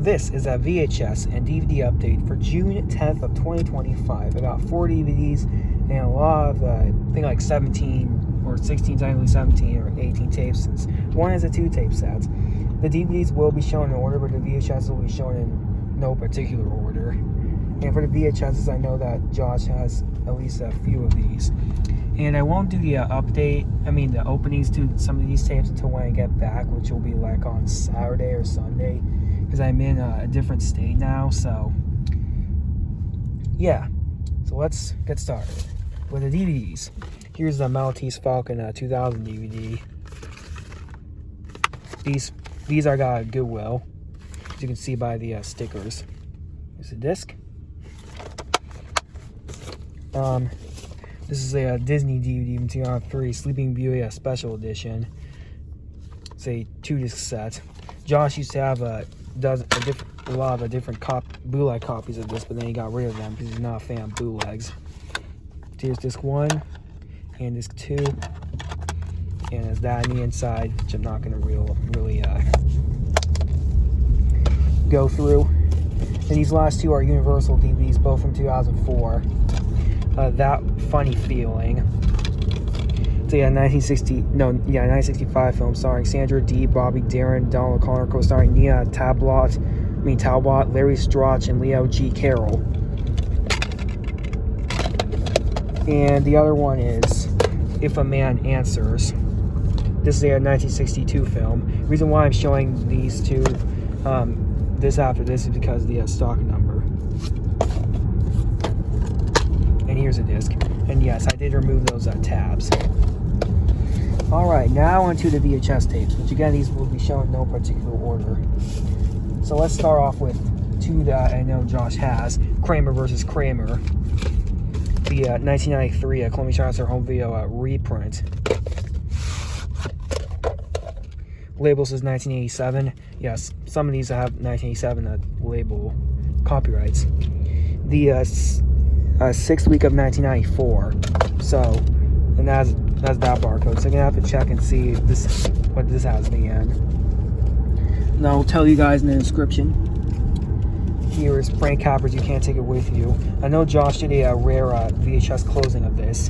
this is a VHS and DVD update for June 10th of 2025. I got 4 DVDs and a lot of, I think like 17 or 16, technically 17 or 18 tapes, since one is a 2-tape set. The DVDs will be shown in order, but the VHS will be shown in no particular order. And for the VHSs, I know that Josh has at least a few of these. And I won't do the the openings to some of these tapes until when I get back, which will be like on Saturday or Sunday, because I'm in a different state now. So yeah, so let's get started with the DVDs. Here's the Maltese Falcon 2000 DVD. These I got at Goodwill, as you can see by the stickers. Here's the disc. This is a Disney DVD from 2003, Sleeping Beauty Special Edition. It's a 2-disc set. Josh used to have a lot of different bootleg copies of this, but then he got rid of them because he's not a fan of bootlegs. Here's disc 1 and disc 2, and there's that on the inside, which I'm not going to really go through. And these last two are Universal DVDs, both from 2004. That Funny Feeling. It's a 1965 film starring Sandra Dee, Bobby Darin, Donald O'Connor, co-starring Nia Talbot, Larry Strach, and Leo G. Carroll. And the other one is If a Man Answers. This is a 1962 film. The reason why I'm showing these two this after this is because of the stock number. And here's a disc. And yes, I did remove those tabs. Alright, now onto the VHS tapes, which again, these will be shown in no particular order. So let's start off with two that I know Josh has. Kramer versus Kramer. The 1993 Columbia Showmaster home video reprint. Label says 1987. Yes, some of these have 1987 label copyrights. The 6th week of 1994. So, and that's that barcode. So I'm gonna have to check and see what this has in the end. And I'll tell you guys in the description. Here is Frank Capra's You Can't Take It With You. I know Josh did a rare VHS closing of this.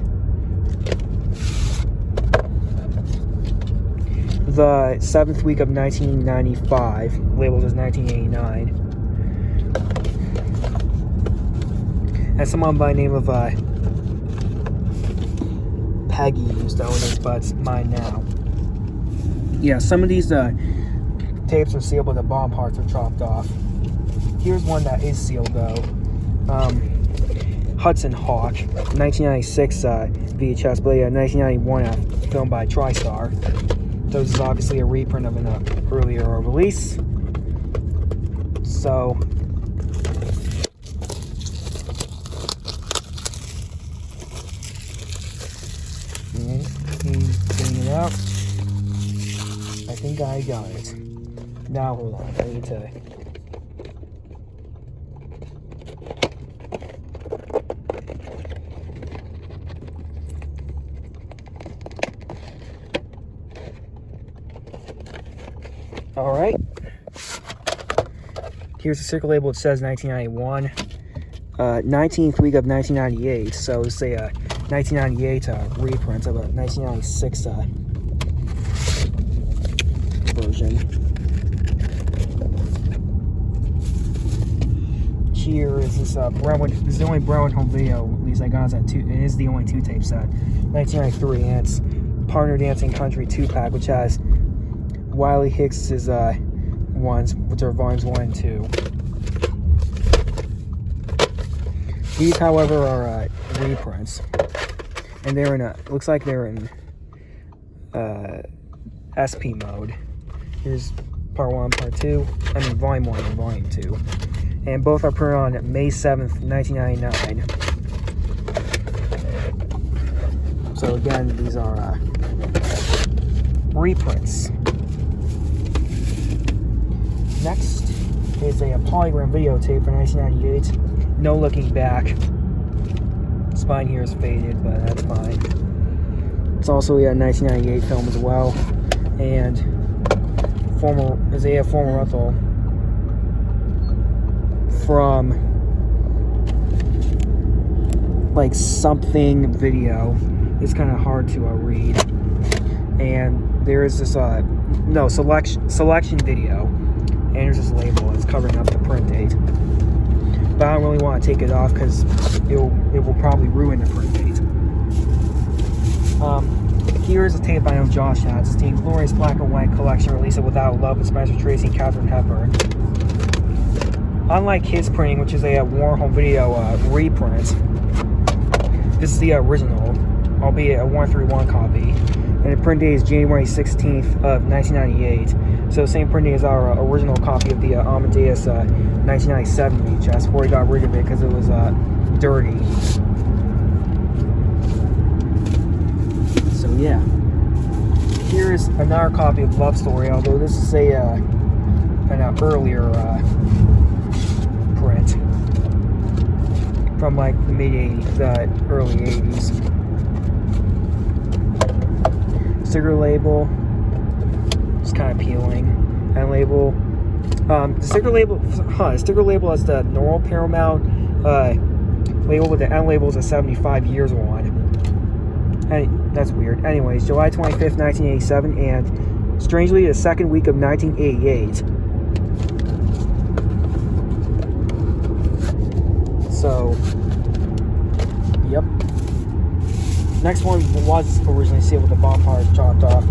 The 7th week of 1995, labeled as 1989. And someone by the name of Peggy used to own this, but it's mine now. Yeah, some of these tapes are sealed, but the bottom parts are chopped off. Here's one that is sealed though. Hudson Hawk, 1996 VHS, but yeah, 1991 filmed by TriStar. So this is obviously a reprint of an earlier release. So he's getting it out. I think I got it. Now hold on, I need to. Alright. Here's the sticker label. It says 1991. 19th week of 1998. So it's a 1998 reprint of a 1996 version. Here is this Brownwood. This is the only Brownwood home video release I got. It is the only 2-tape set. 1993, and it's Partner Dancing Country 2-pack, which has Wiley Hicks's ones, which are volumes 1 and 2. These, however, are reprints, and they're in looks like they're in SP mode. Here's part 1, part 2. I mean, volume 1 and volume 2, and both are printed on May 7th, 1999. So again, these are reprints. Next is a polygram videotape for 1998. No Looking Back. Spine here is faded, but that's fine. It's also a 1998 film as well, and former rental from like something video. It's kind of hard to read. And there is this selection video, and there's this label. It's covering up the print date. But I don't really want to take it off because it will probably ruin the print date. Here's a tape I know Josh has. It's the Glorious Black and White Collection, Release It Without Love with Spencer Tracy and Katharine Hepburn. Unlike his printing, which is a Warren Home Video reprint, this is the original, albeit a 131 copy. And the print date is January 16th of 1998. So the same print date as our original copy of the Amadeus 1997 VHS, before we got rid of it because it was dirty. So yeah. Here's another copy of Love Story, although this is an earlier print from like the mid-80s, early 80s. Sticker label, just kind of peeling. And label, the sticker label has the normal Paramount label, with the end label is a 75 years one. And that's weird. Anyways, July 25th, 1987, and strangely, the second week of 1988. So, yep. Next one was originally sealed with the bonfire chopped off.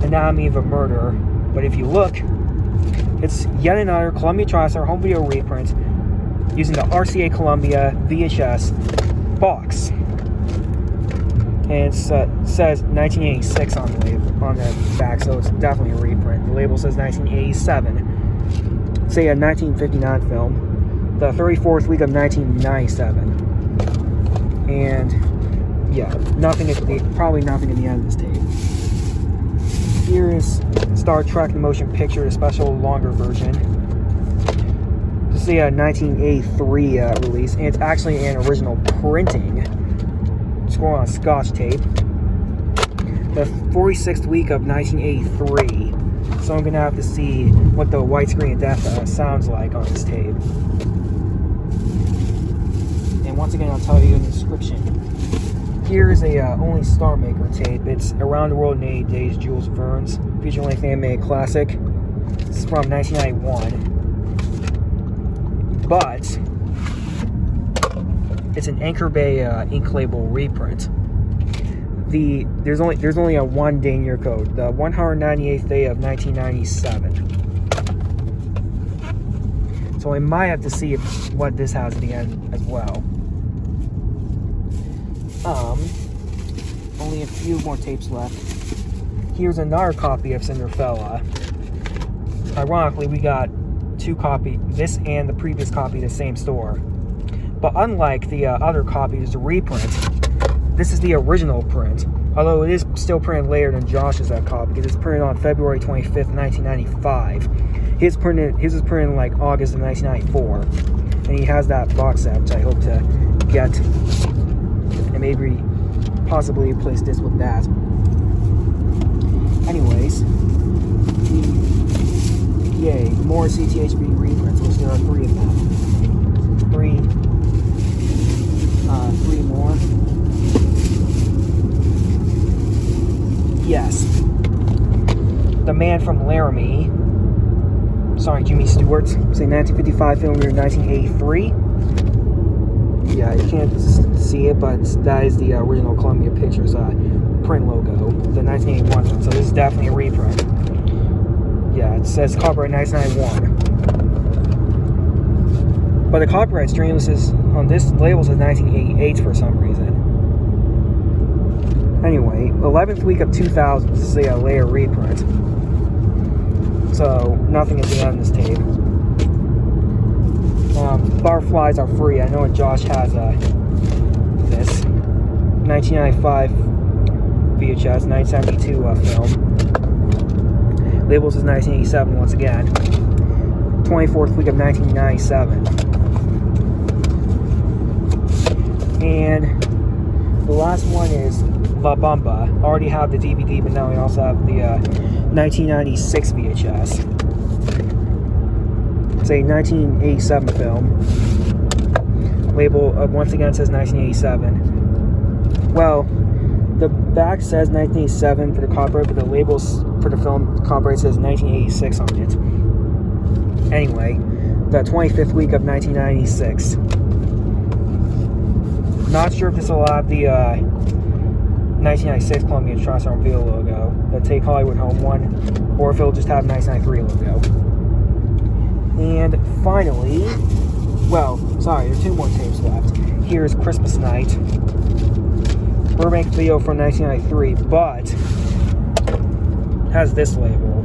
Anatomy of a Murder. But if you look, it's yet another Columbia TriStar home video reprint using the RCA Columbia VHS box. And it says 1986 on the label, on the back, so it's definitely a reprint. The label says 1987. Say a 1959 film. The 34th week of 1997. And yeah, probably nothing at the end of this tape. Here is Star Trek The Motion Picture, the special longer version. This is a 1983 release, and it's actually an original printing. Score on Scotch tape. The 46th week of 1983. So I'm gonna have to see what the widescreen death sounds like on this tape. And once again, I'll tell you in the description. Here's a Only Star Maker tape. It's Around the World in 80 Days, Jules Verne's feature-length animated classic. This is from 1991. But it's an Anchor Bay ink label reprint. There's only a 1 day near code, the 198th day of 1997. So I might have to see what this has at the end as well. Only a few more tapes left. Here's another copy of Cinderella. Ironically, we got 2 copies, this and the previous copy at the same store. But unlike the other copies, the reprint, this is the original print. Although it is still printed later than Josh's copy, because it's printed on February 25th, 1995. His was printed in like August of 1994. And he has that box set, which I hope to get. And maybe possibly replace this with that. Anyways, yay, more CTHB reprints, which there are 3 of them. 3 more. Yes. The Man from Laramie. Sorry, Jimmy Stewart. Say 1955 film year 1983. Yeah, you can't see it, but that is the original Columbia Pictures print logo, the 1981 one. So this is definitely a reprint. Yeah, it says copyright 1991. But the copyright stream is on this label says 1988 for some reason. Anyway, 11th week of 2000. This is a layer reprint. So nothing at the end of this tape. Barflies are free. I know Josh has this 1995 VHS, 1972 film. Labels is 1987 once again. 24th week of 1997. And the last one is La Bamba. I already have the DVD, but now we also have the 1996 VHS. It's a 1987 film. Label, once again, says 1987. Well, the back says 1987 for the copyright, but the labels for the film copyright says 1986 on it. Anyway, the 25th week of 1996. Not sure if this will have the 1996 Columbia Trust Video logo, the Take Hollywood Home one, or if it'll just have 1993 logo. And finally, well, sorry, there's 2 more tapes left. Here's Christmas Night. Burbank video from 1993, but has this label.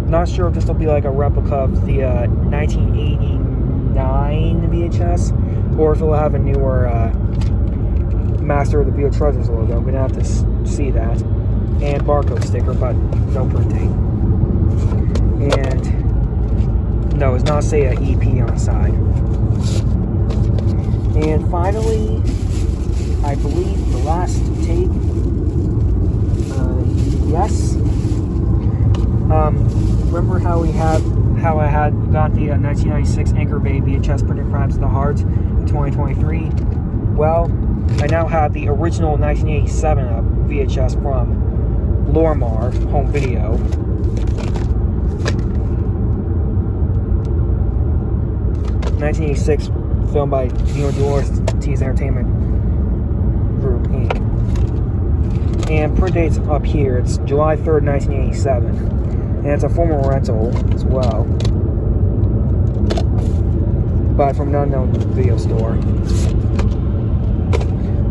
Not sure if this will be like a replica of the 1989 VHS, or if it'll have a newer Master of the Video Treasures logo. I'm gonna have to see that. And barcode sticker, but no printing. And no, it's not say an EP on the side. And finally, I believe the last tape. Yes. Remember how I had got the 1996 Anchor Bay VHS printed Crimes of the Heart in 2023? Well, I now have the original 1987 VHS from Lormar Home Video. '86 film by Maltese Entertainment Group Inc. And print date's up here. It's July 3rd, 1987. And it's a former rental as well, but from an unknown video store.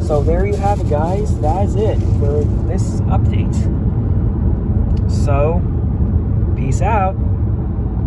So there you have it, guys. That is it for this update. So, peace out.